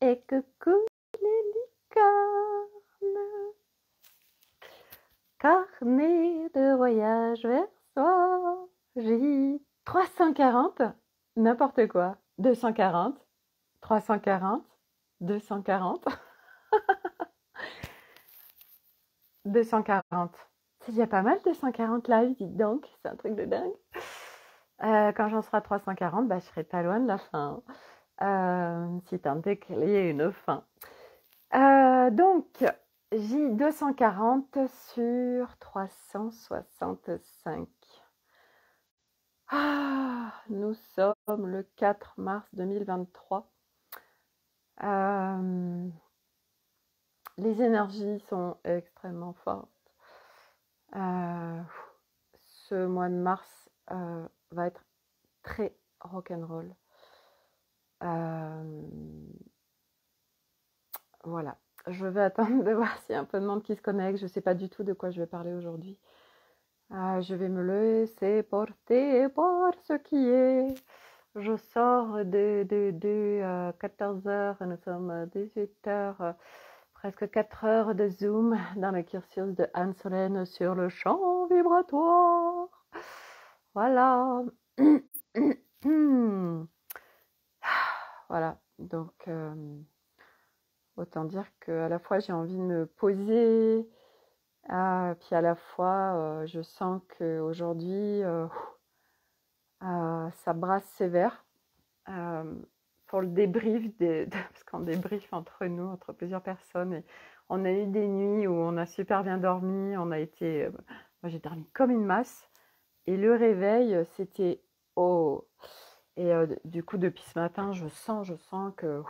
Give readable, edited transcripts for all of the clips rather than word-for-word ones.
Et coucou les licornes, carnet de voyage vers soi. J'ai 340, n'importe quoi. 240, 340, 240, 240. C'est déjà pas mal 240 lives, dites donc, c'est un truc de dingue. Quand j'en serai à 340, bah, je serai pas loin de la fin. Si tant est qu'il y ait une fin. Donc, j'ai 240 sur 365. Nous sommes le 4 mars 2023. Les énergies sont extrêmement fortes. Ce mois de mars va être très rock'n'roll. Voilà. Je vais attendre de voir s'il y a un peu de monde qui se connecte. Je ne sais pas du tout de quoi je vais parler aujourd'hui. Je vais me laisser porter par ce qui est. Je sors de 14 heures, nous sommes à 18 heures, presque 4 heures de Zoom dans le cursus de Anne-Solène sur le champ vibratoire. Voilà. Voilà, donc autant dire qu'à la fois j'ai envie de me poser, puis à la fois je sens qu'aujourd'hui ça brasse sévère. Pour le débrief, parce qu'on débrief entre nous, entre plusieurs personnes, et on a eu des nuits où on a super bien dormi, on a été, moi j'ai dormi comme une masse, et le réveil c'était oh, et du coup depuis ce matin je sens que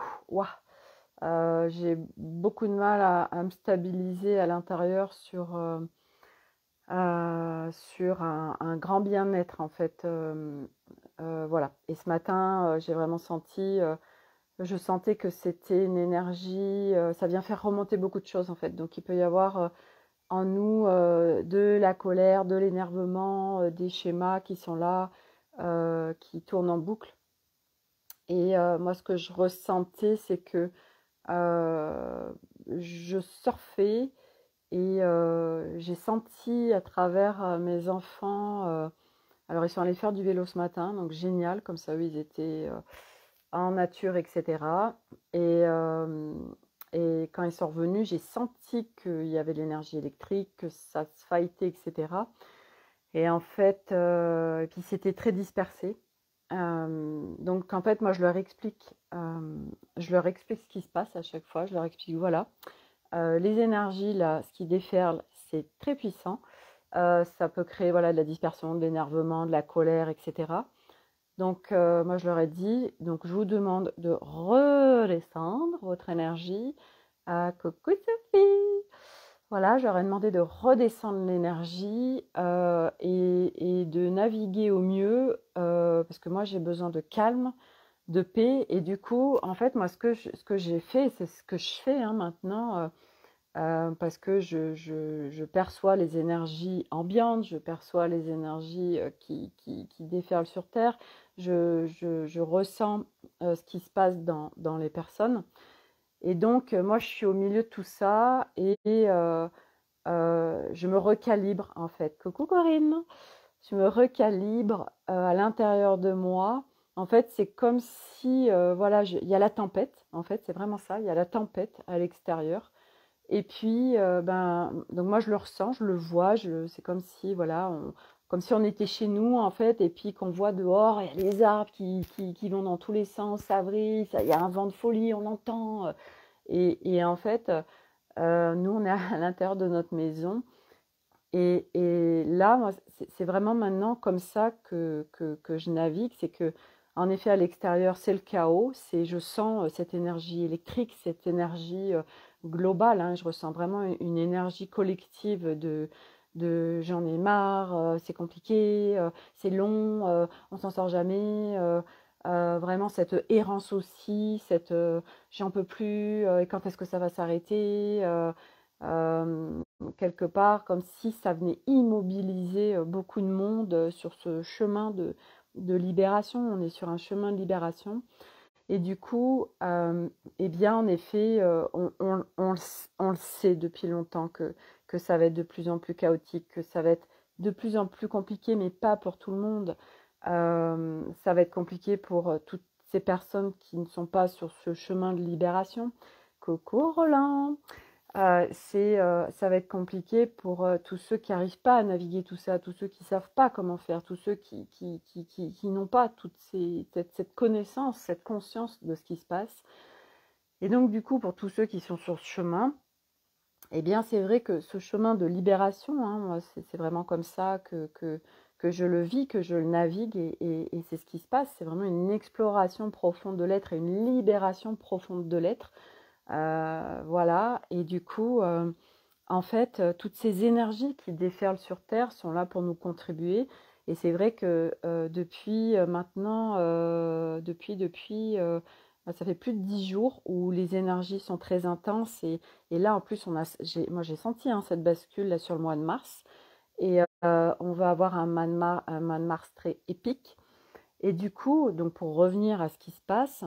j'ai beaucoup de mal à me stabiliser à l'intérieur sur un grand bien-être en fait. Voilà. Et ce matin, j'ai vraiment senti, je sentais que c'était une énergie, ça vient faire remonter beaucoup de choses en fait. Donc il peut y avoir en nous de la colère, de l'énervement, des schémas qui sont là, qui tournent en boucle. Et moi, ce que je ressentais, c'est que je surfais et j'ai senti à travers mes enfants, alors ils sont allés faire du vélo ce matin, donc génial, comme ça eux ils étaient en nature, etc. Et quand ils sont revenus, j'ai senti qu'il y avait de l'énergie électrique, que ça se fightait, etc. Et en fait, et puis c'était très dispersé. Donc en fait, moi je leur explique ce qui se passe à chaque fois. Je leur explique, voilà, les énergies, là, ce qui déferle, c'est très puissant. Ça peut créer voilà, de la dispersion, de l'énervement, de la colère, etc. Donc, moi, je leur ai dit, donc je vous demande de redescendre votre énergie. Coucou Sophie. Voilà, je leur ai demandé de redescendre l'énergie et de naviguer au mieux, parce que moi, j'ai besoin de calme, de paix. Et du coup, en fait, moi, ce que j'ai fait, c'est ce que je fais maintenant. Parce que je perçois les énergies ambiantes, je perçois les énergies qui déferlent sur Terre, je ressens ce qui se passe dans les personnes. Et donc, moi, je suis au milieu de tout ça et je me recalibre, en fait. Coucou Corinne! Je me recalibre à l'intérieur de moi. En fait, c'est comme si, voilà, il y a la tempête. En fait, c'est vraiment ça. Il y a la tempête à l'extérieur. Et puis, donc moi je le ressens, je le vois, c'est comme si, voilà, comme si on était chez nous en fait, et puis qu'on voit dehors, il y a les arbres qui vont dans tous les sens, ça vrille, il y a un vent de folie, on entend. Et en fait, nous on est à l'intérieur de notre maison. Et là, moi, c'est vraiment maintenant comme ça que je navigue, c'est que en effet à l'extérieur c'est le chaos, je sens cette énergie électrique, cette énergie globale, hein, je ressens vraiment une énergie collective de j'en ai marre, c'est compliqué, c'est long, on s'en sort jamais, vraiment cette errance aussi, cette j'en peux plus, et quand est-ce que ça va s'arrêter, quelque part, comme si ça venait immobiliser beaucoup de monde sur ce chemin de libération. On est sur un chemin de libération. Et du coup, eh bien, en effet, on le sait depuis longtemps que ça va être de plus en plus chaotique, que ça va être de plus en plus compliqué, mais pas pour tout le monde. Ça va être compliqué pour toutes ces personnes qui ne sont pas sur ce chemin de libération. Coucou Roland! Ça va être compliqué pour tous ceux qui n'arrivent pas à naviguer tout ça, tous ceux qui ne savent pas comment faire, tous ceux qui n'ont pas cette connaissance, cette conscience de ce qui se passe. Et donc, du coup, pour tous ceux qui sont sur ce chemin, eh bien, c'est vrai que ce chemin de libération, hein, moi, c'est vraiment comme ça que je le vis, que je le navigue, et c'est ce qui se passe. C'est vraiment une exploration profonde de l'être et une libération profonde de l'être. Voilà, et du coup, en fait, toutes ces énergies qui déferlent sur Terre sont là pour nous contribuer. Et c'est vrai que depuis maintenant, ça fait plus de 10 jours où les énergies sont très intenses. Et là, en plus, moi j'ai senti hein, cette bascule là, sur le mois de mars. Et on va avoir un mois de mars très épique. Et du coup, donc pour revenir à ce qui se passe,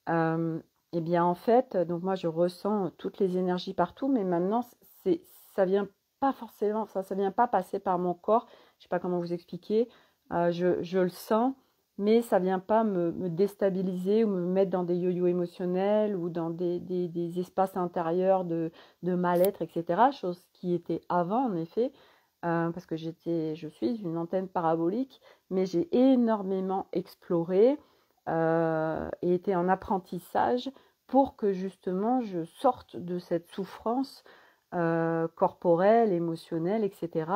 euh, eh bien, en fait, donc moi, je ressens toutes les énergies partout, mais maintenant, c'est, ça vient pas forcément, ça vient pas passer par mon corps. Je sais pas comment vous expliquer. Je le sens, mais ça vient pas me déstabiliser ou me mettre dans des yo-yo émotionnels ou dans des espaces intérieurs de mal-être, etc. Chose qui était avant, en effet, parce que je suis une antenne parabolique, mais j'ai énormément exploré et été en apprentissage pour que justement je sorte de cette souffrance corporelle, émotionnelle, etc.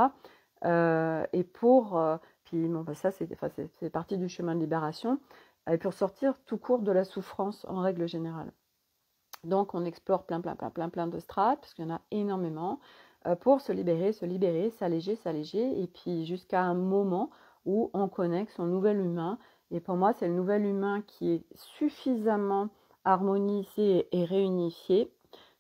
Et puis bon, bah, ça c'est partie du chemin de libération, et pour sortir tout court de la souffrance en règle générale. Donc on explore plein de strates, parce qu'il y en a énormément, pour se libérer, s'alléger, et puis jusqu'à un moment où on connecte son nouvel humain. Et pour moi, c'est le nouvel humain qui est suffisamment harmonisé et réunifié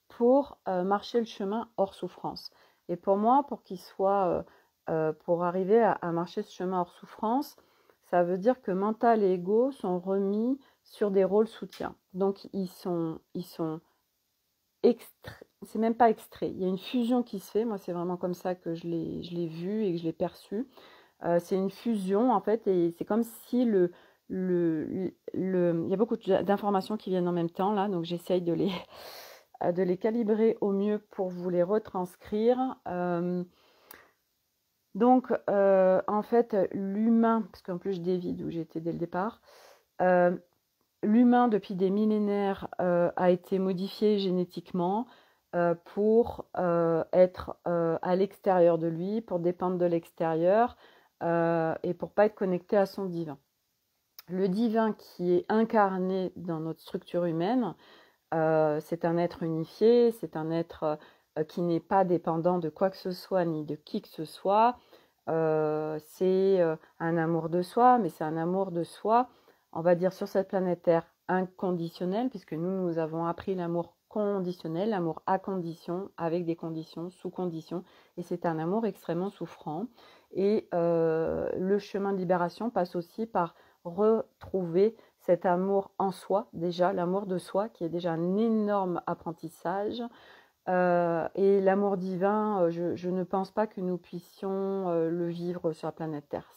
pour marcher le chemin hors souffrance. Et pour moi, pour arriver à marcher ce chemin hors souffrance, ça veut dire que mental et ego sont remis sur des rôles soutiens. Donc ils sont extraits, c'est même pas extrait, il y a une fusion qui se fait, moi c'est vraiment comme ça que je l'ai vu et que je l'ai perçu. C'est une fusion en fait, et c'est comme si il y a beaucoup d'informations qui viennent en même temps là, donc j'essaye de les calibrer au mieux pour vous les retranscrire. En fait, l'humain, parce qu'en plus je dévie d'où j'étais dès le départ, l'humain depuis des millénaires a été modifié génétiquement pour être à l'extérieur de lui, pour dépendre de l'extérieur et pour pas être connecté à son divin. Le divin qui est incarné dans notre structure humaine, c'est un être unifié, c'est un être qui n'est pas dépendant de quoi que ce soit ni de qui que ce soit. C'est un amour de soi, mais c'est un amour de soi, on va dire sur cette planète Terre, inconditionnel, puisque nous avons appris l'amour conditionnel, l'amour à condition, avec des conditions, sous conditions, et c'est un amour extrêmement souffrant. Et le chemin de libération passe aussi par retrouver cet amour en soi, déjà l'amour de soi, qui est déjà un énorme apprentissage. Et l'amour divin, je ne pense pas que nous puissions le vivre sur la planète Terre.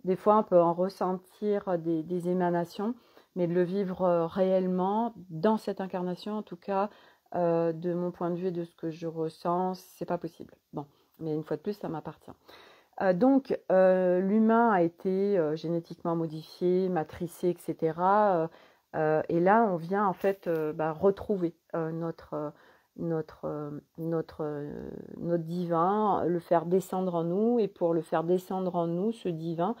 Des fois, on peut en ressentir des émanations, mais de le vivre réellement, dans cette incarnation, en tout cas, de mon point de vue et de ce que je ressens, c'est pas possible. Bon, mais une fois de plus, ça m'appartient. L'humain a été génétiquement modifié, matricé, etc. Et là, on vient en fait retrouver notre divin, le faire descendre en nous. Et pour le faire descendre en nous, ce divin,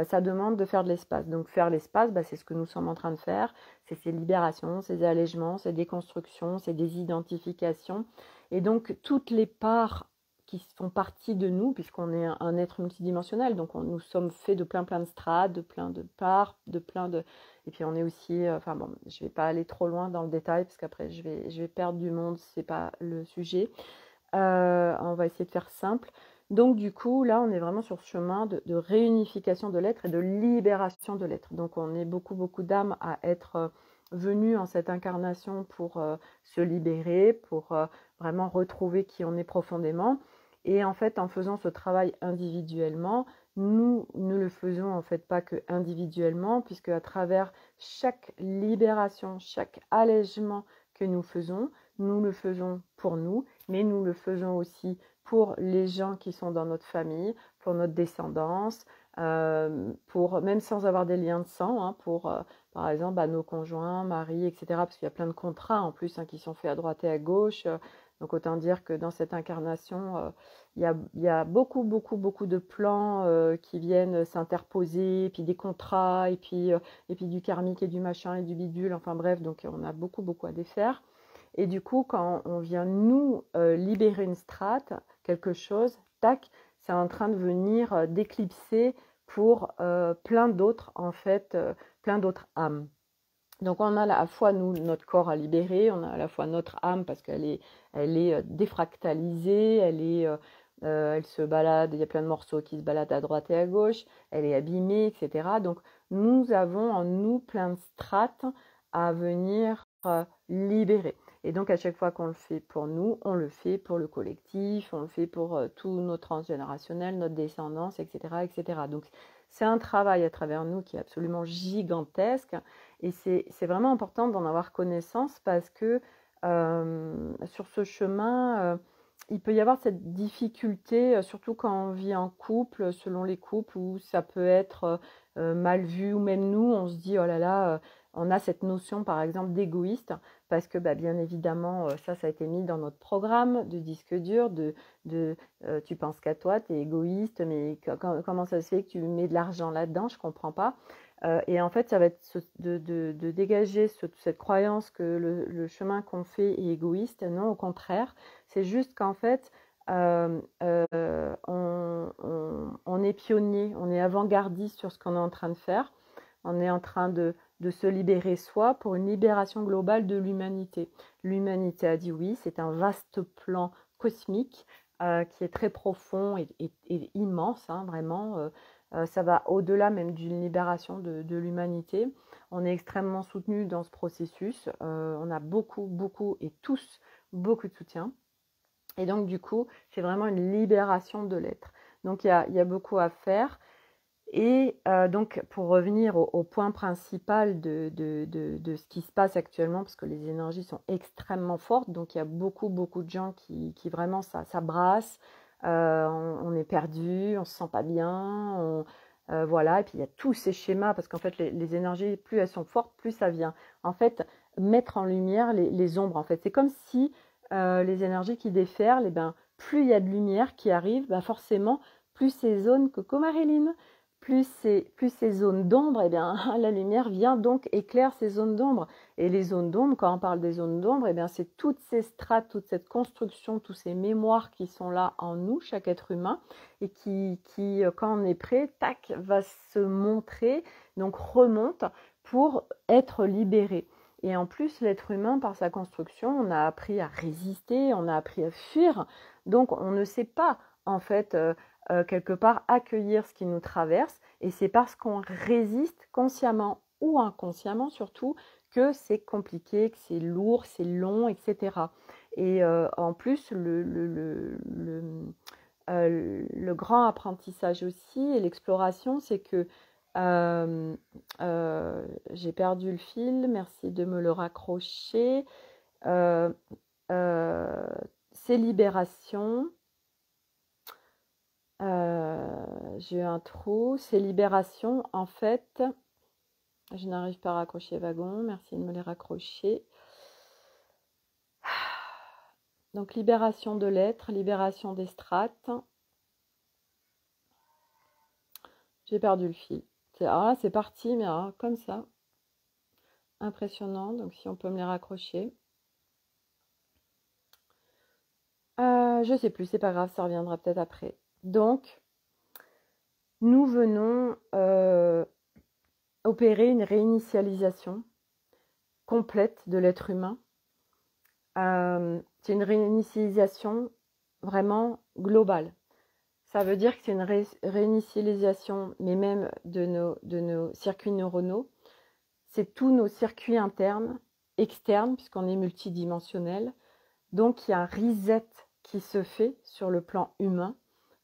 ça demande de faire de l'espace. Donc faire l'espace, c'est ce que nous sommes en train de faire. C'est ces libérations, ces allègements, ces déconstructions, ces désidentifications. Et donc toutes les parts qui font partie de nous, puisqu'on est un être multidimensionnel, donc nous sommes faits de plein de strates, de plein de parts, et puis on est aussi, enfin bon, je vais pas aller trop loin dans le détail, parce qu'après je vais perdre du monde, c'est pas le sujet. On va essayer de faire simple. Donc du coup, là, on est vraiment sur ce chemin de réunification de l'être et de libération de l'être. Donc on est beaucoup d'âmes à être venus en cette incarnation pour se libérer, pour vraiment retrouver qui on est profondément. Et en fait, en faisant ce travail individuellement, nous ne le faisons en fait pas que individuellement, puisque à travers chaque libération, chaque allègement que nous le faisons pour nous, mais nous le faisons aussi pour les gens qui sont dans notre famille, pour notre descendance, pour même sans avoir des liens de sang, hein, pour par exemple nos conjoints, maris, etc. Parce qu'il y a plein de contrats en plus qui sont faits à droite et à gauche. Donc autant dire que dans cette incarnation, il y a beaucoup, beaucoup, beaucoup de plans qui viennent s'interposer, et puis des contrats, et puis du karmique et du machin et du bidule, enfin bref, donc on a beaucoup, beaucoup à défaire. Et du coup, quand on vient nous libérer une strate, quelque chose, tac, c'est en train de venir d'éclipser pour plein d'autres, en fait, plein d'autres âmes. Donc on a à la fois nous, notre corps à libérer, on a à la fois notre âme parce qu'elle est, défractalisée, elle se balade, il y a plein de morceaux qui se baladent à droite et à gauche, elle est abîmée, etc. Donc nous avons en nous plein de strates à venir libérer. Et donc à chaque fois qu'on le fait pour nous, on le fait pour le collectif, on le fait pour tout notre transgénérationnel, notre descendance, etc., etc. Donc c'est un travail à travers nous qui est absolument gigantesque. Et c'est vraiment important d'en avoir connaissance parce que sur ce chemin, il peut y avoir cette difficulté, surtout quand on vit en couple, selon les couples, où ça peut être mal vu, ou même nous, on se dit, oh là là, on a cette notion par exemple d'égoïste, parce que bien évidemment, ça a été mis dans notre programme de disque dur, tu penses qu'à toi, tu es égoïste, mais comment ça se fait que tu mets de l'argent là-dedans, je ne comprends pas. Et en fait, ça va être de dégager cette croyance que le chemin qu'on fait est égoïste. Non, au contraire, c'est juste qu'en fait, on est pionnier, on est avant-gardiste sur ce qu'on est en train de faire. On est en train de se libérer soi pour une libération globale de l'humanité. L'humanité a dit oui, c'est un vaste plan cosmique qui est très profond et immense, hein, vraiment. Ça va au-delà même d'une libération de l'humanité. On est extrêmement soutenu dans ce processus. On a beaucoup, beaucoup et tous beaucoup de soutien. Et donc, du coup, c'est vraiment une libération de l'être. Donc, il y a beaucoup à faire. Et donc, pour revenir au point principal de ce qui se passe actuellement, parce que les énergies sont extrêmement fortes, donc il y a beaucoup, beaucoup de gens qui vraiment, ça brasse, on est perdu, on se sent pas bien, voilà. Et puis, il y a tous ces schémas, parce qu'en fait, les énergies, plus elles sont fortes, plus ça vient, en fait, mettre en lumière les ombres, en fait. C'est comme si les énergies qui déferlent, plus il y a de lumière qui arrive, forcément, plus ces zones, Coco Marilyn, plus ces zones d'ombre, la lumière vient donc éclaire ces zones d'ombre. Et les zones d'ombre, quand on parle des zones d'ombre, c'est toutes ces strates, toute cette construction, tous ces mémoires qui sont là en nous, chaque être humain, et qui quand on est prêt, tac, va se montrer, donc remonte pour être libéré. Et en plus, l'être humain, par sa construction, on a appris à résister, on a appris à fuir, donc on ne sait pas, en fait, quelque part accueillir ce qui nous traverse, et c'est parce qu'on résiste consciemment ou inconsciemment surtout que c'est compliqué, que c'est lourd, c'est long, etc. Et en plus, le grand apprentissage aussi et l'exploration, c'est que j'ai perdu le fil, merci de me le raccrocher. Euh, ces libérations, j'ai eu un trou. Ces libérations, en fait, je n'arrive pas à raccrocher wagon. Merci de me les raccrocher. Donc, libération de l'être, libération des strates. J'ai perdu le fil. Alors là, c'est parti, mais alors, comme ça. Impressionnant. Donc, si on peut me les raccrocher. Je sais plus, c'est pas grave, ça reviendra peut-être après. Donc, nous venons opérer une réinitialisation complète de l'être humain. C'est une réinitialisation vraiment globale. Ça veut dire que c'est une réinitialisation, mais même de nos circuits neuronaux. c'est tous nos circuits internes, externes, puisqu'on est multidimensionnel. Donc, il y a un reset qui se fait sur le plan humain.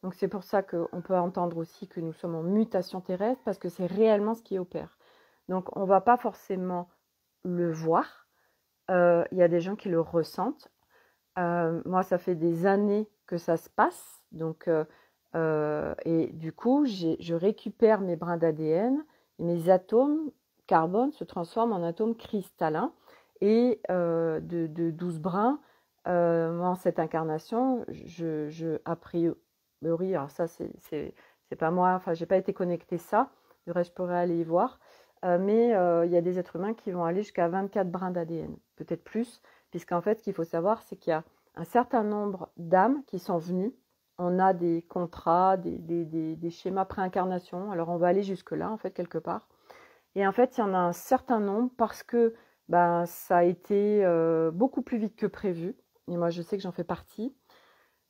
Donc, c'est pour ça qu'on peut entendre aussi que nous sommes en mutation terrestre, parce que c'est réellement ce qui opère. Donc, on ne va pas forcément le voir. Il y a des gens qui le ressentent. Moi, ça fait des années que ça se passe. Donc, et du coup, je récupère mes brins d'ADN et mes atomes carbone se transforment en atomes cristallins. Et de 12 brins, moi, en cette incarnation, a priori, alors ça, c'est pas moi, enfin, j'ai pas été connectée ça, du reste, je pourrais aller y voir. Mais il y a des êtres humains qui vont aller jusqu'à 24 brins d'ADN, peut-être plus, puisqu'en fait, ce qu'il faut savoir, c'est qu'il y a un certain nombre d'âmes qui sont venues. On a des contrats, des schémas préincarnation. Alors, on va aller jusque-là, en fait, quelque part. Et en fait, il y en a un certain nombre parce que bah, ça a été beaucoup plus vite que prévu. Et moi, je sais que j'en fais partie.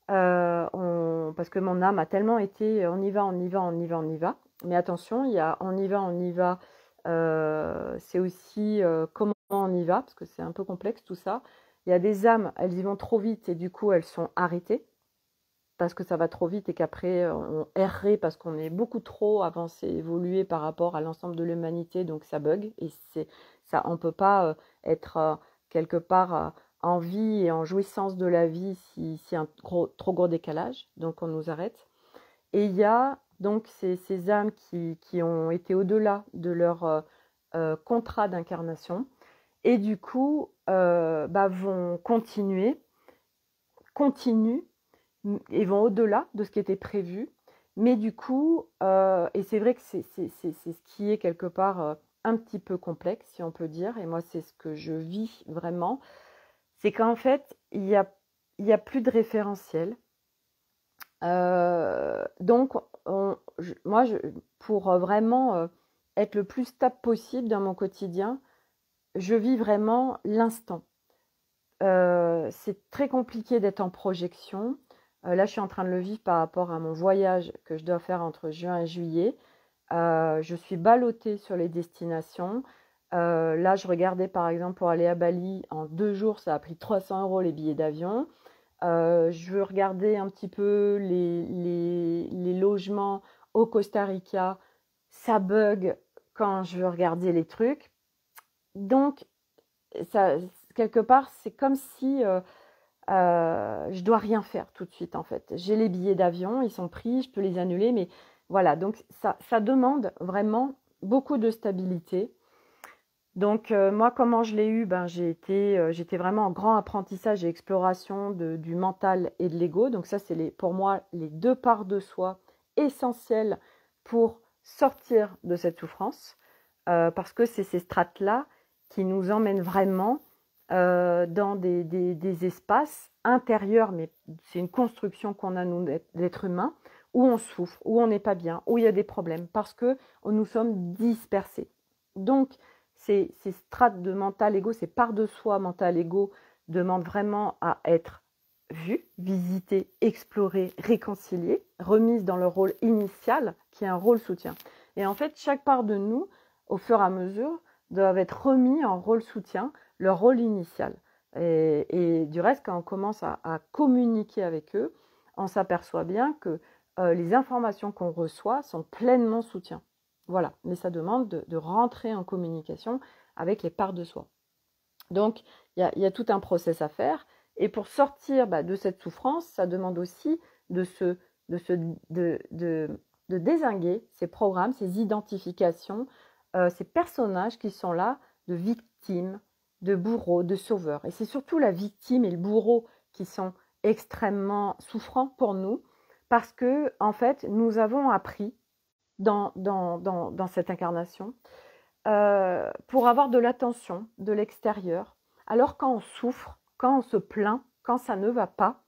Parce que mon âme a tellement été on y va, on y va, on y va, on y va. Mais attention, il y a on y va. C'est aussi comment on y va, parce que c'est un peu complexe tout ça. Il y a des âmes, elles y vont trop vite et du coup, elles sont arrêtées parce que ça va trop vite et qu'après, on errerait parce qu'on est beaucoup trop avancé, évolué par rapport à l'ensemble de l'humanité, donc ça bug. Et ça, on ne peut pas être quelque part en vie et en jouissance de la vie si un trop gros décalage, donc on nous arrête. Et il y a donc ces âmes qui ont été au-delà de leur contrat d'incarnation et du coup vont continuent et vont au-delà de ce qui était prévu. Mais du coup, et c'est vrai que c'est ce qui est quelque part un petit peu complexe, si on peut dire, et moi c'est ce que je vis vraiment, c'est qu'en fait, il y a plus de référentiel. Donc, pour vraiment être le plus stable possible dans mon quotidien, je vis vraiment l'instant. C'est très compliqué d'être en projection. Là, je suis en train de le vivre par rapport à mon voyage que je dois faire entre juin et juillet. Je suis ballottée sur les destinations. Là, je regardais par exemple pour aller à Bali, en 2 jours, ça a pris 300 € les billets d'avion. Je veux regarder un petit peu les logements au Costa Rica. Ça bug quand je veux regarder les trucs. Donc, ça, quelque part, c'est comme si je dois rien faire tout de suite en fait. J'ai les billets d'avion, ils sont pris, je peux les annuler, mais voilà, donc ça demande vraiment beaucoup de stabilité. Donc moi, comment je l'ai eu, j'étais vraiment en grand apprentissage et exploration du mental et de l'ego. Donc ça, c'est pour moi les 2 parts de soi essentielles pour sortir de cette souffrance, parce que c'est ces strates-là qui nous emmènent vraiment dans des espaces intérieurs, mais c'est une construction qu'on a, nous, l'être humain, où on souffre, où on n'est pas bien, où il y a des problèmes, parce que nous sommes dispersés. Donc, ces strates de mental ego, ces parts de soi mental ego demandent vraiment à être vues, visitées, explorées, réconciliées, remises dans leur rôle initial, qui est un rôle soutien. Et en fait, chaque part de nous, au fur et à mesure, doivent être remis en rôle soutien, leur rôle initial. Et du reste, quand on commence à communiquer avec eux, on s'aperçoit bien que les informations qu'on reçoit sont pleinement soutien. Voilà, mais ça demande de rentrer en communication avec les parts de soi. Donc, il y a tout un process à faire. Et pour sortir de cette souffrance, ça demande aussi de dézinguer ces programmes, ces identifications, ces personnages qui sont là de victimes, de bourreaux, de sauveurs. Et c'est surtout la victime et le bourreau qui sont extrêmement souffrants pour nous parce que, en fait, nous avons appris dans cette incarnation pour avoir de l'attention de l'extérieur. Alors quand on souffre, quand on se plaint, quand ça ne va pas,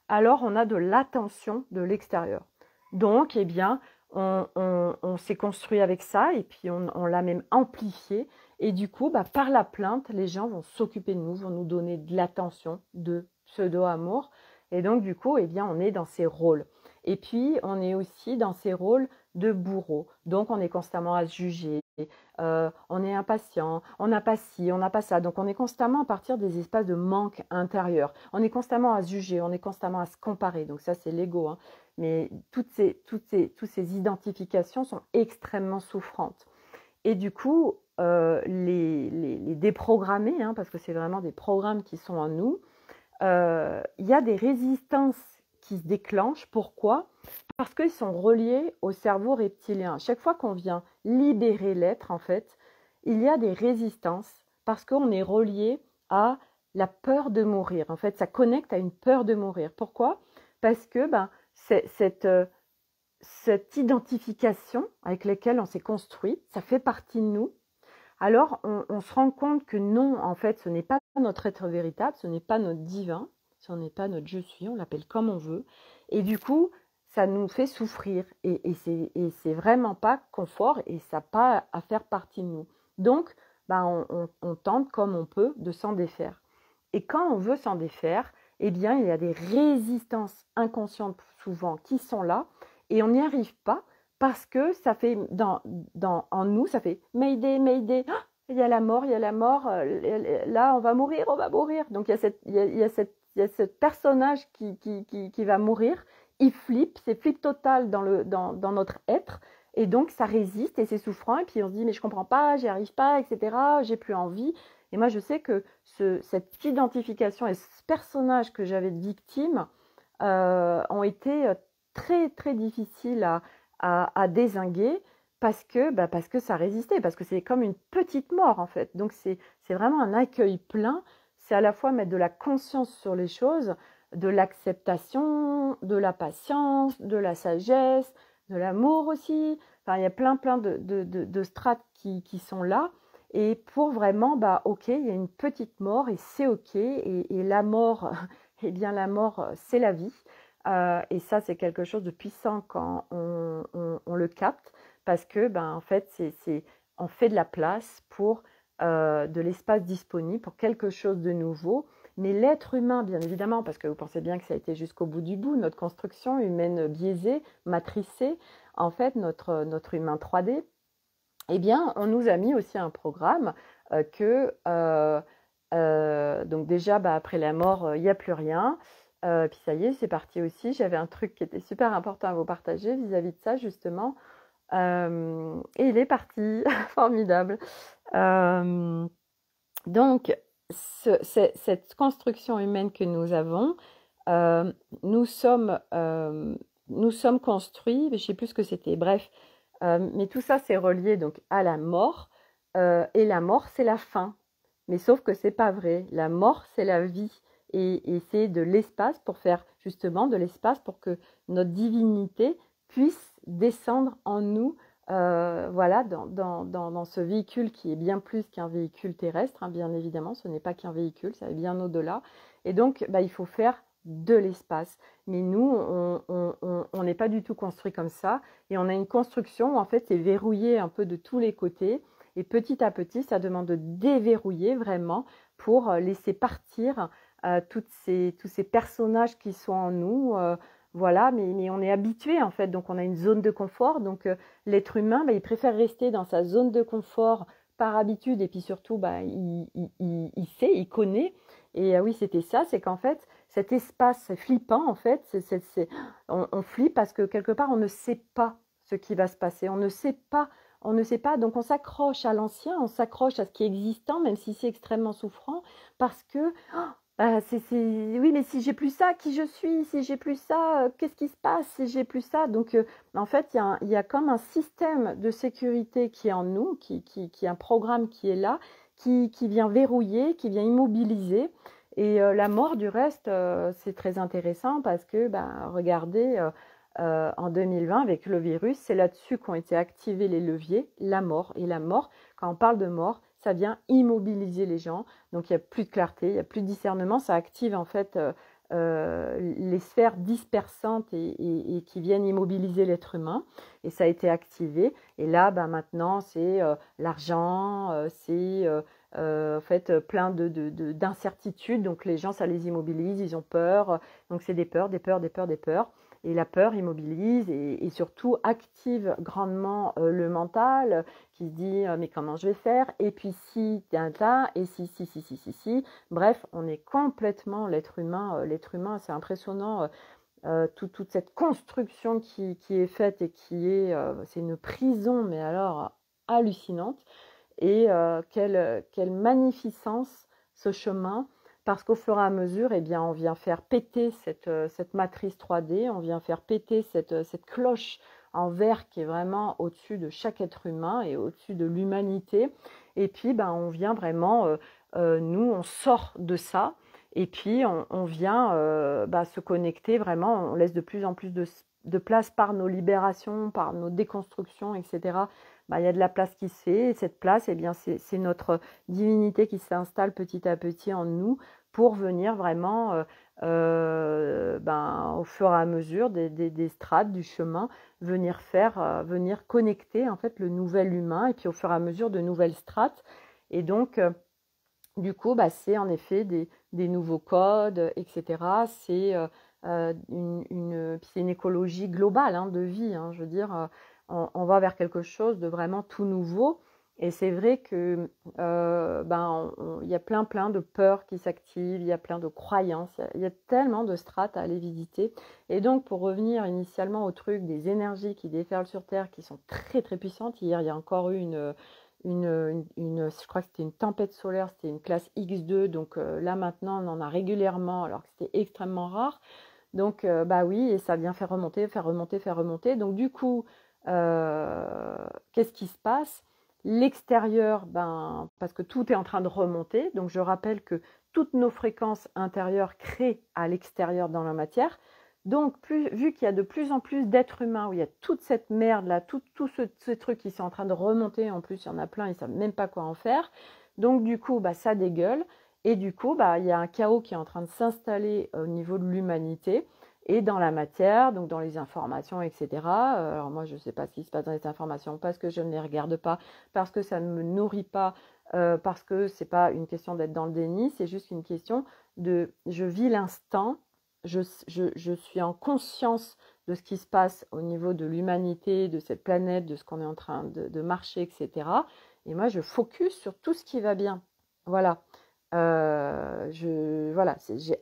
alors on a de l'attention de l'extérieur. Donc, eh bien, on s'est construit avec ça et puis on l'a même amplifié. Et du coup, par la plainte, les gens vont s'occuper de nous, vont nous donner de l'attention, de pseudo-amour. Et donc, du coup, eh bien, on est dans ces rôles. Et puis, on est aussi dans ces rôles de bourreau. Donc, on est constamment à se juger, on est impatient, on n'a pas ci, on n'a pas ça. Donc on est constamment à partir des espaces de manque intérieur. On est constamment à se juger, on est constamment à se comparer. Donc ça, c'est l'ego, hein. Mais toutes ces identifications sont extrêmement souffrantes. Et du coup, les déprogrammer, hein, parce que c'est vraiment des programmes qui sont en nous, il y a des résistances qui se déclenchent. Pourquoi? Parce qu'ils sont reliés au cerveau reptilien. Chaque fois qu'on vient libérer l'être, en fait, il y a des résistances parce qu'on est relié à la peur de mourir. En fait, ça connecte à une peur de mourir. Pourquoi? Parce que cette identification avec laquelle on s'est construit, ça fait partie de nous. Alors, on se rend compte que non, en fait, ce n'est pas notre être véritable, ce n'est pas notre divin, ce n'est pas notre je suis, on l'appelle comme on veut. Et du coup, ça nous fait souffrir. Et c'est vraiment pas confort et ça n'a pas à faire partie de nous. Donc, on tente comme on peut de s'en défaire. Et quand on veut s'en défaire, eh bien, il y a des résistances inconscientes souvent qui sont là et on n'y arrive pas parce que ça fait en nous, ça fait Mayday, Mayday, ah, il y a la mort, là on va mourir, on va mourir. Donc il y a ce personnage qui va mourir, il flippe, c'est flip total dans notre être, et donc ça résiste et c'est souffrant, et puis on se dit mais je comprends pas, j'y arrive pas, etc., j'ai plus envie. Et moi je sais que cette identification et ce personnage que j'avais de victime ont été très très difficiles à dézinguer parce que ça résistait, parce que c'est comme une petite mort en fait. Donc c'est vraiment un accueil plein, c'est à la fois mettre de la conscience sur les choses, de l'acceptation, de la patience, de la sagesse, de l'amour aussi. Enfin, il y a plein de strates qui sont là. Et pour vraiment, ok, il y a une petite mort et c'est ok. Et la mort, eh bien la mort, c'est la vie. Et ça, c'est quelque chose de puissant quand on le capte, parce que, en fait, on fait de la place pour de l'espace disponible, pour quelque chose de nouveau. Mais l'être humain, bien évidemment, parce que vous pensez bien que ça a été jusqu'au bout du bout, notre construction humaine biaisée, matricée, en fait, notre humain 3D, eh bien, on nous a mis aussi un programme donc déjà, après la mort, il n'y a plus rien. Puis ça y est, c'est parti aussi. J'avais un truc qui était super important à vous partager vis-à-vis de ça, justement. Et il est parti, formidable. Donc, cette construction humaine que nous avons, nous sommes construits, je ne sais plus ce que c'était, bref, mais tout ça c'est relié donc à la mort, et la mort c'est la fin. Mais sauf que c'est pas vrai. La mort c'est la vie, et c'est de l'espace pour faire justement de l'espace pour que notre divinité puisse descendre en nous. Voilà, dans ce véhicule qui est bien plus qu'un véhicule terrestre, hein, bien évidemment, ce n'est pas qu'un véhicule, ça est bien au-delà. Et donc, il faut faire de l'espace. Mais nous, on n'est pas du tout construit comme ça. Et on a une construction où, en fait, c'est verrouillé un peu de tous les côtés. Et petit à petit, ça demande de déverrouiller vraiment pour laisser partir tous ces personnages qui sont en nous. Voilà, mais on est habitué en fait, donc on a une zone de confort. Donc l'être humain, il préfère rester dans sa zone de confort par habitude, et puis surtout, il sait, il connaît. Et oui, c'était ça, c'est qu'en fait, cet espace, c'est flippant en fait, on flippe parce que quelque part, on ne sait pas ce qui va se passer, on ne sait pas, donc on s'accroche à l'ancien, on s'accroche à ce qui est existant, même si c'est extrêmement souffrant, parce que oui, mais si j'ai plus ça, qui je suis? Si j'ai plus ça, qu'est-ce qui se passe si j'ai plus ça? Donc, en fait, il y a comme un système de sécurité qui est en nous, qui est un programme qui est là, qui vient verrouiller, qui vient immobiliser. Et la mort, du reste, c'est très intéressant parce que, regardez, en 2020, avec le virus, c'est là-dessus qu'ont été activés les leviers, la mort. Et la mort, quand on parle de mort, ça vient immobiliser les gens. Donc il n'y a plus de clarté, il n'y a plus de discernement. Ça active en fait les sphères dispersantes et qui viennent immobiliser l'être humain. Et ça a été activé. Et là, maintenant, c'est l'argent, c'est en fait plein d'incertitudes. Donc les gens, ça les immobilise, ils ont peur. Donc c'est des peurs, des peurs, des peurs, des peurs. et la peur immobilise et surtout active grandement le mental qui se dit mais comment je vais faire, et puis si là, et si. Bref, on est complètement l'être humain, c'est impressionnant. Toute cette construction qui est faite et c'est une prison, mais alors hallucinante. Et quelle magnificence ce chemin, parce qu'au fur et à mesure, eh bien, on vient faire péter cette matrice 3D, on vient faire péter cette cloche en verre qui est vraiment au-dessus de chaque être humain et au-dessus de l'humanité. Et puis, ben, on vient vraiment, nous, on sort de ça, et puis on vient se connecter vraiment, on laisse de plus en plus de place par nos libérations, par nos déconstructions, etc. Il y a de la place qui se fait, et cette place, eh bien, c'est notre divinité qui s'installe petit à petit en nous pour venir vraiment, au fur et à mesure des strates du chemin, venir connecter en fait le nouvel humain, et puis au fur et à mesure de nouvelles strates. Et donc, du coup, c'est en effet des nouveaux codes, etc. C'est c'est une écologie globale de vie. Je veux dire, on va vers quelque chose de vraiment tout nouveau. Et c'est vrai que il y a plein de peurs qui s'activent, il y a plein de croyances, il y a tellement de strates à aller visiter. Et donc, pour revenir initialement au truc des énergies qui déferlent sur Terre, qui sont très très puissantes, hier il y a encore eu je crois que c'était une tempête solaire, c'était une classe X2, donc là maintenant on en a régulièrement alors que c'était extrêmement rare. Donc oui, et ça vient faire remonter. Donc du coup, qu'est-ce qui se passe? L'extérieur, parce que tout est en train de remonter, donc je rappelle que toutes nos fréquences intérieures créent à l'extérieur dans la matière. Donc, vu qu'il y a de plus en plus d'êtres humains, où il y a toute cette merde-là, tout ce truc qui sont en train de remonter, en plus il y en a plein, ils ne savent même pas quoi en faire. Donc du coup, ça dégueule. Et du coup, il y a un chaos qui est en train de s'installer au niveau de l'humanité et dans la matière, donc dans les informations, etc. Alors moi, je ne sais pas ce qui se passe dans les informations parce que je ne les regarde pas, parce que ça ne me nourrit pas, parce que ce n'est pas une question d'être dans le déni, c'est juste une question je vis l'instant. Je suis en conscience de ce qui se passe au niveau de l'humanité, de cette planète, de ce qu'on est en train de marcher, etc. Et moi, je focus sur tout ce qui va bien. Voilà. J'ai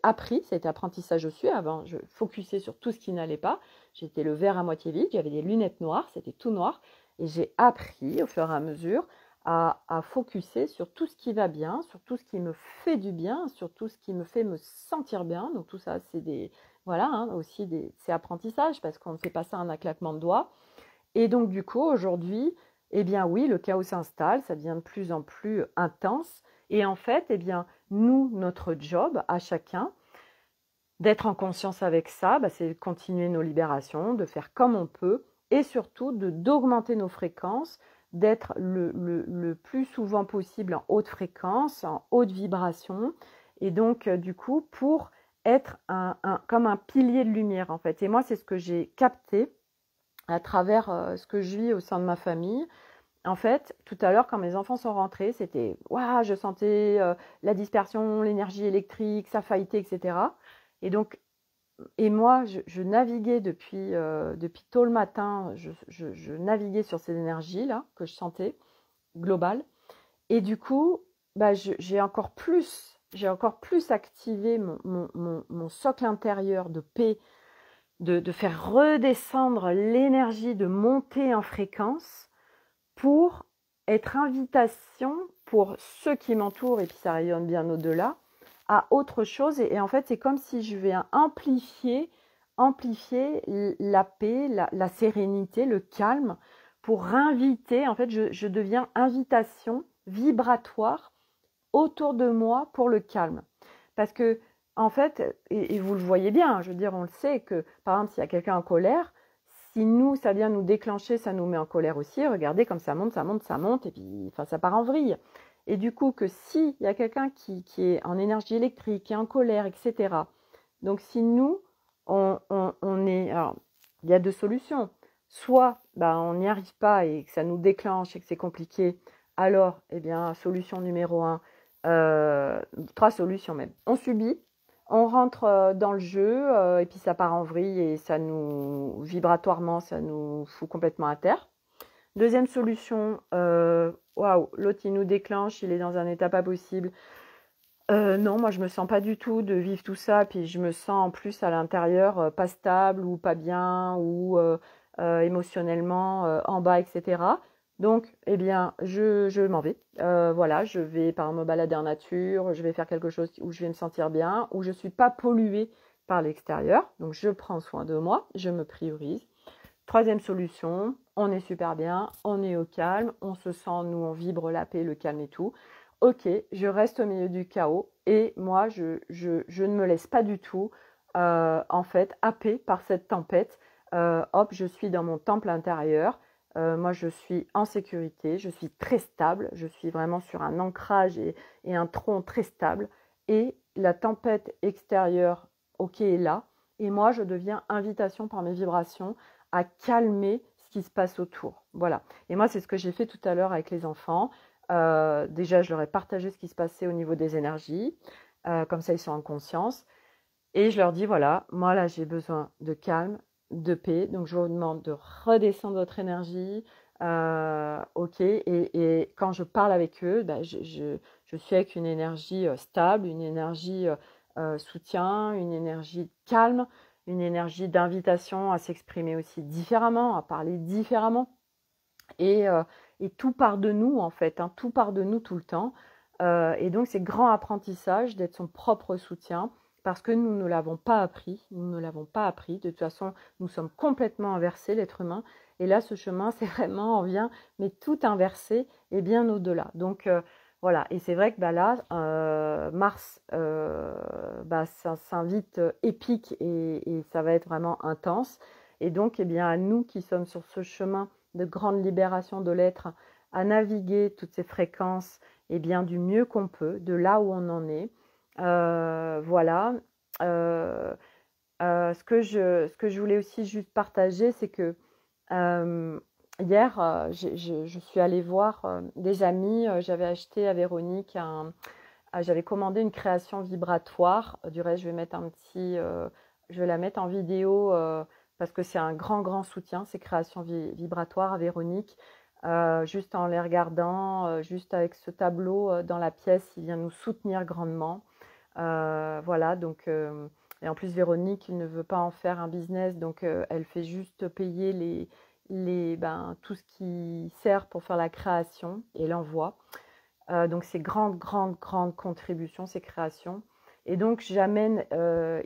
appris, c'était apprentissage aussi. Avant, je focusais sur tout ce qui n'allait pas. J'étais le verre à moitié vide, j'avais des lunettes noires, c'était tout noir. Et j'ai appris au fur et à mesure à focuser sur tout ce qui va bien, sur tout ce qui me fait du bien, sur tout ce qui me fait me sentir bien. Donc tout ça, c'est c'est apprentissage, parce qu'on ne fait pas ça en un claquement de doigts. Et donc du coup, aujourd'hui, eh bien oui, le chaos s'installe, ça devient de plus en plus intense. Et en fait, eh bien, nous, notre job à chacun, d'être en conscience avec ça, c'est de continuer nos libérations, de faire comme on peut, et surtout d'augmenter nos fréquences, d'être le plus souvent possible en haute fréquence, en haute vibration, et donc du coup pour être comme un pilier de lumière en fait. Et moi c'est ce que j'ai capté à travers ce que je vis au sein de ma famille. En fait, tout à l'heure, quand mes enfants sont rentrés, c'était waouh, je sentais la dispersion, l'énergie électrique, ça faillitait, etc. Et donc, moi, je naviguais depuis tôt le matin, je naviguais sur ces énergies-là que je sentais, globales. Et du coup, j'ai encore plus activé mon socle intérieur de paix, de faire redescendre l'énergie, de monter en fréquence pour être invitation pour ceux qui m'entourent, et puis ça rayonne bien au-delà, à autre chose. Et en fait, c'est comme si je vais amplifier la paix, la sérénité, le calme, pour inviter, en fait, je deviens invitation vibratoire autour de moi pour le calme. Parce que, en fait, et vous le voyez bien, je veux dire, on le sait que, par exemple, s'il y a quelqu'un en colère, si nous, ça vient nous déclencher, ça nous met en colère aussi. Regardez comme ça monte, et puis ça part en vrille. Et du coup, que s'il y a quelqu'un qui est en énergie électrique, qui est en colère, etc. Donc, si nous, on est... Alors, il y a deux solutions. Soit on n'y arrive pas et que ça nous déclenche et que c'est compliqué. Alors, eh bien, solution numéro 1, 3 solutions même. On subit, On rentre dans le jeu et puis ça part en vrille et ça nous, vibratoirement, ça nous fout complètement à terre. Deuxième solution, waouh, l'autre il nous déclenche, il est dans un état pas possible. Non, moi je me sens pas du tout de vivre tout ça, puis je me sens en plus à l'intérieur pas stable ou pas bien ou émotionnellement en bas, etc. Donc, eh bien, je m'en vais. Voilà, je vais par exemple me balader en nature, je vais faire quelque chose où je vais me sentir bien, où je ne suis pas polluée par l'extérieur. Donc, je prends soin de moi, je me priorise. Troisième solution, on est super bien, on est au calme, on se sent, nous, on vibre la paix, le calme et tout. Ok, je reste au milieu du chaos et moi, je ne me laisse pas du tout, en fait, happer par cette tempête. Hop, je suis dans mon temple intérieur. Moi, je suis en sécurité, je suis très stable, je suis vraiment sur un ancrage et un tronc très stable. Et la tempête extérieure, ok, est là. Et moi, je deviens invitation par mes vibrations à calmer ce qui se passe autour. Voilà. Et moi, c'est ce que j'ai fait tout à l'heure avec les enfants. Déjà, je leur ai partagé ce qui se passait au niveau des énergies. Comme ça, ils sont en conscience. Et je leur dis, voilà, moi là, j'ai besoin de calme, de paix. Donc, je vous demande de redescendre votre énergie. Ok. Et quand je parle avec eux, ben, je suis avec une énergie stable, une énergie soutien, une énergie calme, une énergie d'invitation à s'exprimer aussi différemment, à parler différemment. Et, euh, et tout part de nous, en fait, hein, tout part de nous tout le temps. Et donc, c'est grand apprentissage d'être son propre soutien parce que nous ne l'avons pas appris. Nous ne l'avons pas appris. De toute façon, nous sommes complètement inversés, l'être humain. Et là, ce chemin, c'est vraiment, on vient, mais tout inversé et bien au-delà. Donc, voilà. Et c'est vrai que bah, là, Mars, bah, ça s'invite épique et ça va être vraiment intense. Et donc, eh bien, à nous qui sommes sur ce chemin de grande libération de l'être, à naviguer toutes ces fréquences et bien du mieux qu'on peut, de là où on en est. Voilà. Euh, ce que je voulais aussi juste partager, c'est que hier, je suis allée voir des amis. J'avais acheté à Véronique j'avais commandé une création vibratoire. Du reste, je vais mettre je vais la mettre en vidéo parce que c'est un grand, grand soutien, ces créations vibratoires à Véronique. Juste en les regardant, juste avec ce tableau dans la pièce, il vient nous soutenir grandement. Voilà, donc, et en plus, Véronique ne veut pas en faire un business, donc elle fait juste payer tout ce qui sert pour faire la création et l'envoi. Donc, c'est grande, grande, grande contribution, ces créations. Et donc, j'amène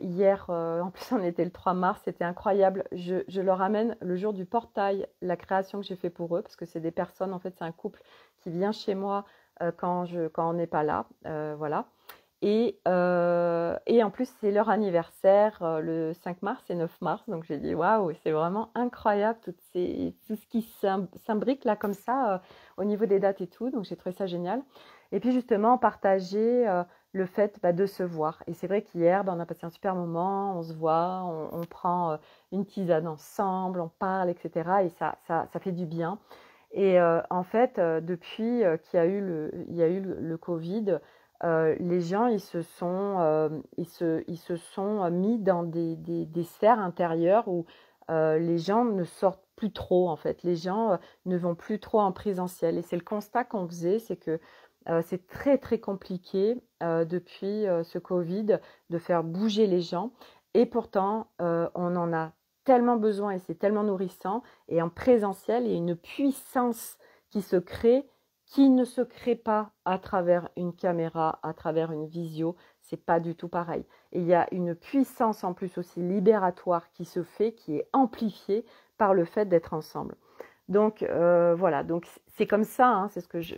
hier, en plus on était le 3 mars, c'était incroyable. Je leur amène le jour du portail la création que j'ai fait pour eux, parce que c'est des personnes, en fait, c'est un couple qui vient chez moi quand on n'est pas là. Voilà. Et en plus, c'est leur anniversaire le 5 mars et 9 mars. Donc, j'ai dit, waouh, c'est vraiment incroyable tout ce qui s'imbrique là comme ça au niveau des dates et tout. Donc, j'ai trouvé ça génial. Et puis, justement, partager le fait de se voir. Et c'est vrai qu'hier, on a passé un super moment, on se voit, on prend une tisane ensemble, on parle, etc. Et ça fait du bien. Et en fait, depuis il y a eu le Covid, les gens ils se sont mis dans des sphères intérieures où les gens ne sortent plus trop en fait. Les gens ne vont plus trop en présentiel. Et c'est le constat qu'on faisait, c'est que c'est très très compliqué depuis ce Covid de faire bouger les gens. Et pourtant, on en a tellement besoin et c'est tellement nourrissant. Et en présentiel, il y a une puissance qui se crée qui ne se crée pas à travers une caméra, à travers une visio, c'est pas du tout pareil. Et il y a une puissance en plus aussi libératoire qui se fait, qui est amplifiée par le fait d'être ensemble. Donc voilà, donc c'est comme ça, hein,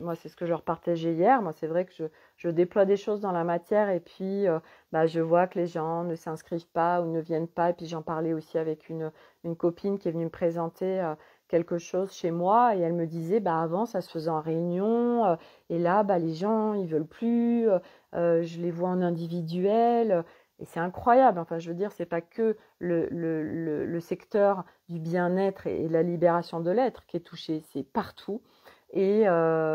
moi c'est ce que je leur partageais hier. Moi c'est vrai que je déploie des choses dans la matière et puis je vois que les gens ne s'inscrivent pas ou ne viennent pas. Et puis j'en parlais aussi avec une copine qui est venue me présenter quelque chose chez moi et elle me disait avant ça se faisait en réunion et là les gens ils veulent plus, je les vois en individuel. Et c'est incroyable, enfin je veux dire, c'est pas que le secteur du bien-être et la libération de l'être qui est touché, c'est partout. Et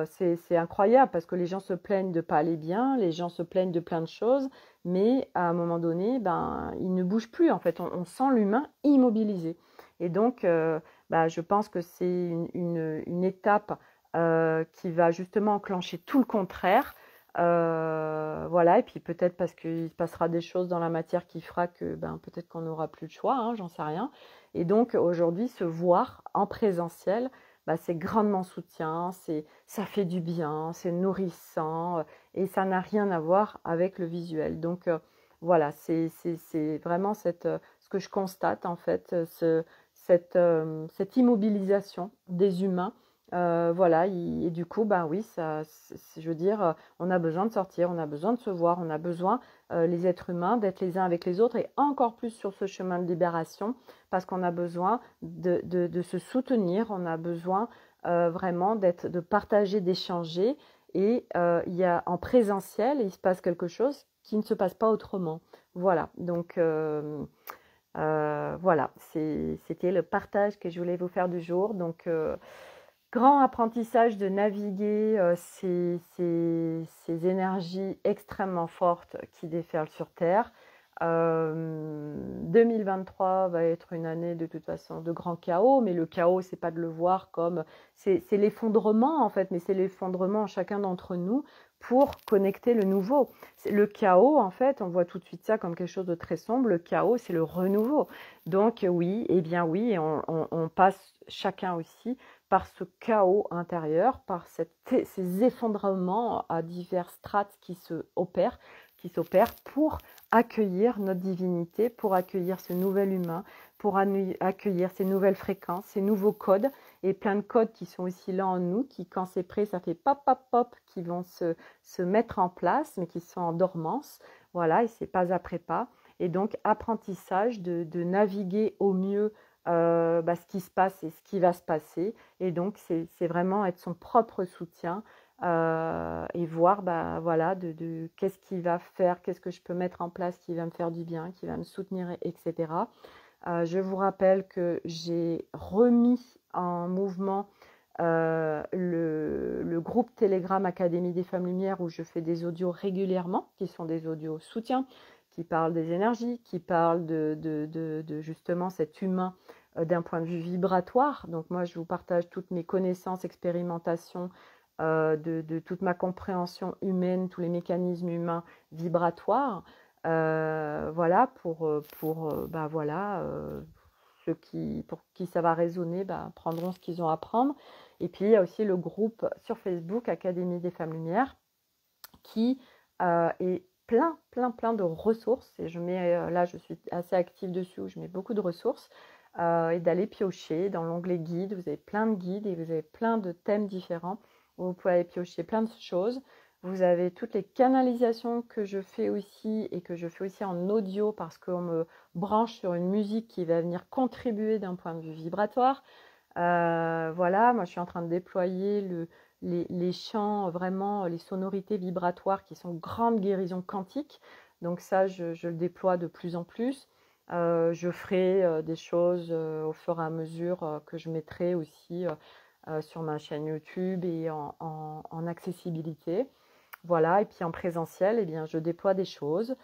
c'est incroyable parce que les gens se plaignent de pas aller bien, les gens se plaignent de plein de choses, mais à un moment donné, ben, ils ne bougent plus en fait. On sent l'humain immobilisé. Et donc, je pense que c'est une étape qui va justement enclencher tout le contraire. Voilà, et puis peut-être parce qu'il se passera des choses dans la matière qui fera que peut-être qu'on n'aura plus le choix, hein, j'en sais rien. Et donc aujourd'hui, se voir en présentiel, c'est grandement soutien, ça fait du bien, c'est nourrissant et ça n'a rien à voir avec le visuel. Donc voilà, c'est vraiment ce que je constate en fait, cette immobilisation des humains. Voilà, et du coup, oui, je veux dire, on a besoin de sortir, on a besoin de se voir, on a besoin, les êtres humains, d'être les uns avec les autres et encore plus sur ce chemin de libération parce qu'on a besoin de se soutenir, on a besoin vraiment de partager, d'échanger et il y a en présentiel, il se passe quelque chose qui ne se passe pas autrement. Voilà, donc voilà, c'était le partage que je voulais vous faire du jour. Donc, grand apprentissage de naviguer ces énergies extrêmement fortes qui déferlent sur Terre. 2023 va être une année de toute façon de grand chaos, mais le chaos, c'est pas de le voir comme c'est l'effondrement en fait, mais c'est l'effondrement en chacun d'entre nous pour connecter le nouveau. Le chaos, en fait, on voit tout de suite ça comme quelque chose de très sombre. Le chaos, c'est le renouveau. Donc oui, eh bien oui, et on passe chacun aussi par ce chaos intérieur, par ces effondrements à divers strates qui s'opèrent pour accueillir notre divinité, pour accueillir ce nouvel humain, pour accueillir ces nouvelles fréquences, ces nouveaux codes, et plein de codes qui sont aussi là en nous, qui quand c'est prêt, ça fait pop, pop, pop, qui vont se mettre en place, mais qui sont en dormance. Voilà, et c'est pas après pas. Et donc, apprentissage de naviguer au mieux ce qui se passe et ce qui va se passer. Et donc, c'est vraiment être son propre soutien et voir voilà, qu'est-ce qui va faire, qu'est-ce que je peux mettre en place qui va me faire du bien, qui va me soutenir, etc. Je vous rappelle que j'ai remis en mouvement le groupe Telegram Académie des Femmes Lumière où je fais des audios régulièrement, qui sont des audios soutien, qui parlent des énergies, qui parlent de justement cet humain d'un point de vue vibratoire. Donc moi, je vous partage toutes mes connaissances, expérimentations, de toute ma compréhension humaine, tous les mécanismes humains vibratoires. Voilà, pour qui ça va résonner, prendront ce qu'ils ont à prendre. Et puis, il y a aussi le groupe sur Facebook, Académie des Femmes Lumière, qui est plein de ressources. Et je mets, là, je suis assez active dessus, où je mets beaucoup de ressources. Et d'aller piocher dans l'onglet guide. Vous avez plein de guides et vous avez plein de thèmes différents où vous pouvez aller piocher plein de choses. Vous avez toutes les canalisations que je fais aussi et que je fais aussi en audio parce qu'on me branche sur une musique qui va venir contribuer d'un point de vue vibratoire. Voilà, moi je suis en train de déployer les chants, vraiment les sonorités vibratoires qui sont grande guérison quantique. Donc ça, je le déploie de plus en plus. Je ferai des choses au fur et à mesure que je mettrai aussi sur ma chaîne YouTube et en accessibilité. Voilà, et puis en présentiel, eh bien, je déploie des choses.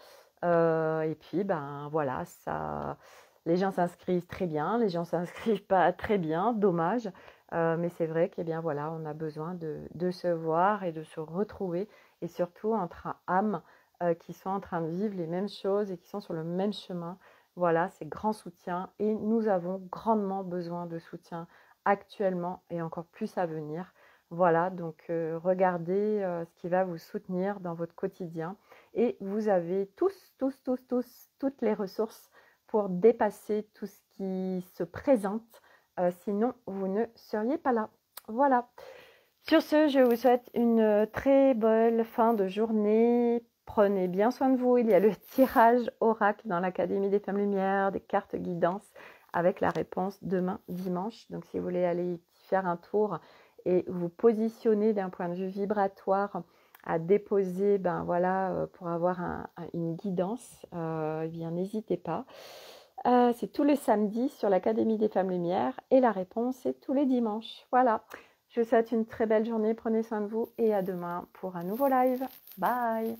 Et puis, voilà, ça, les gens s'inscrivent très bien, les gens s'inscrivent pas très bien, dommage. Mais c'est vrai qu'on voilà, on a besoin de se voir et de se retrouver, et surtout entre âmes qui sont en train de vivre les mêmes choses et qui sont sur le même chemin. Voilà, c'est grand soutien et nous avons grandement besoin de soutien actuellement et encore plus à venir. Voilà, donc regardez ce qui va vous soutenir dans votre quotidien et vous avez toutes les ressources pour dépasser tout ce qui se présente. Sinon, vous ne seriez pas là. Voilà. Sur ce, je vous souhaite une très belle fin de journée. Prenez bien soin de vous. Il y a le tirage oracle dans l'Académie des Femmes Lumière, des cartes guidance avec la réponse demain dimanche. Donc si vous voulez aller faire un tour et vous positionner d'un point de vue vibratoire à déposer pour avoir une guidance, eh bien n'hésitez pas. C'est tous les samedis sur l'Académie des Femmes Lumière et la réponse est tous les dimanches. Voilà. Je vous souhaite une très belle journée, prenez soin de vous et à demain pour un nouveau live. Bye!